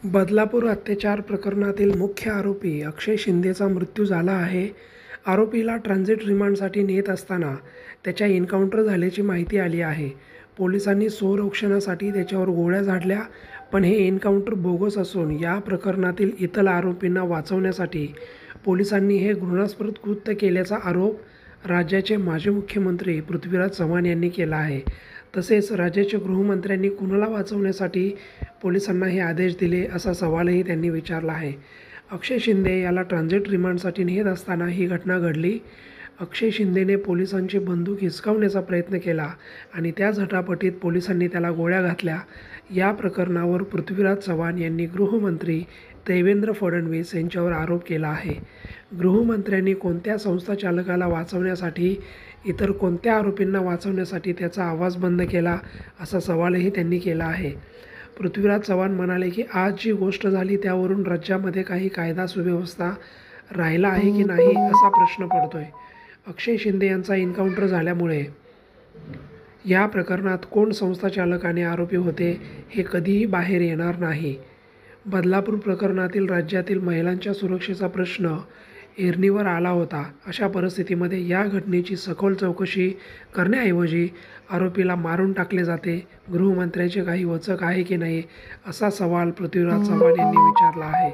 बदलापूर अत्याचार प्रकरणातील मुख्य आरोपी अक्षय शिंदेचा मृत्यू झाला आहे. आरोपीला ट्रान्झिट रिमांडसाठी नेत असताना त्याच्या एन्काउंटर झाल्याची माहिती आली आहे. पोलिसांनी स्वसंरक्षणासाठी त्याच्यावर गोळ्या झाडल्या, पण हे एन्काउंटर बोगस असून या प्रकरणातील इतर आरोपींना वाचवण्यासाठी पोलिसांनी हे घृणास्पद कृत्य केल्याचा आरोप राज्याचे माजी मुख्यमंत्री पृथ्वीराज चव्हाण यांनी केला आहे. तसेच राज्याच्या गृहमंत्र्यांनी कुणाला वाचवण्यासाठी पोलिसांना हे आदेश दिले, असा सवालही त्यांनी विचारला आहे. अक्षय शिंदे याला ट्रान्झिट रिमांडसाठी नेत असताना ही घटना घडली. अक्षय शिंदेने पोलिसांची बंदूक हिसकावण्याचा प्रयत्न केला आणि त्या झटापटीत पोलिसांनी त्याला गोळ्या घातल्या. या प्रकरणावर पृथ्वीराज चव्हाण यांनी गृहमंत्री देवेंद्र फडणवीस यांच्यावर आरोप केला आहे. गृहमंत्र्यांनी कोणत्या संस्थाचालकाला वाचवण्यासाठी, इतर कोणत्या आरोपींना वाचवण्यासाठी त्याचा आवाज बंद केला, असा सवालही त्यांनी केला आहे. पृथ्वीराज चव्हाण म्हणाले की आज जी गोष्ट झाली त्यावरून राज्यामध्ये काही कायदा सुव्यवस्था राहिला आहे की नाही असा प्रश्न पडतोय. अक्षय शिंदे यांचा एन्काउंटर झाल्यामुळे या प्रकरणात कोण संस्थाचालक आणि आरोपी होते हे कधीही बाहेर येणार नाही. बदलापूर प्रकरणातील राज्यातील महिलांच्या सुरक्षेचा प्रश्न ऐरणीवर आला होता. अशा परिस्थितीमध्ये या घटनेची सखोल चौकशी करण्याऐवजी आरोपीला मारून टाकले जाते. गृहमंत्र्यांचे काही वचक आहे की नाही, असा सवाल पृथ्वीराज चव्हाण यांनी विचारला आहे.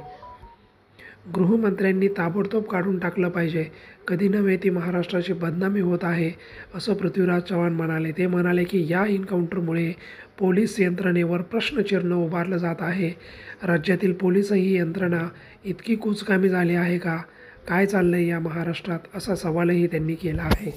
गृहमंत्र्यांनी ताबडतोब काढून टाकलं पाहिजे. कधी नव्हे ती महाराष्ट्राची बदनामी होत आहे, असं पृथ्वीराज चव्हाण म्हणाले. ते म्हणाले की या एन्काउंटरमुळे पोलीस यंत्रणेवर प्रश्नचिन्ह उभारलं जात आहे. राज्यातील पोलीसही यंत्रणा इतकी कुचकामी झाली आहे का? काय चाललंय या महाराष्ट्रात, असा सवालही त्यांनी केला आहे.